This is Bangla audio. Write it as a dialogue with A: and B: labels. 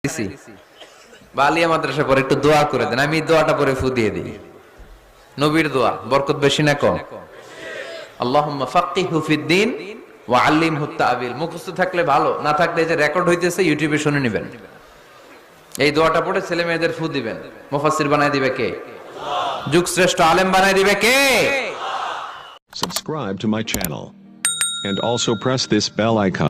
A: দিছি বালিয়া মাদ্রাসা পরে একটু দোয়া করে দেন, আমি দোয়াটা পরে ফু দিয়ে দিই। নবীর দোয়া বরকত বেশি না কম? আল্লাহুম্মা ফাক্কিহু ফিদ্দিন ওয়া আল্লিমহু তা'বিল। মুখস্থ থাকলে ভালো, না থাকলে যে রেকর্ড হইতেছে ইউটিউবে শুনে নেবেন। এই দোয়াটা পড়ে ছেলে মেয়েদের ফু দিবেন। মুফাসসির বানায় দিবে কে? যুগ শ্রেষ্ঠ আলেম বানায় দিবে কে?
B: Subscribe to my channel and also press this bell icon.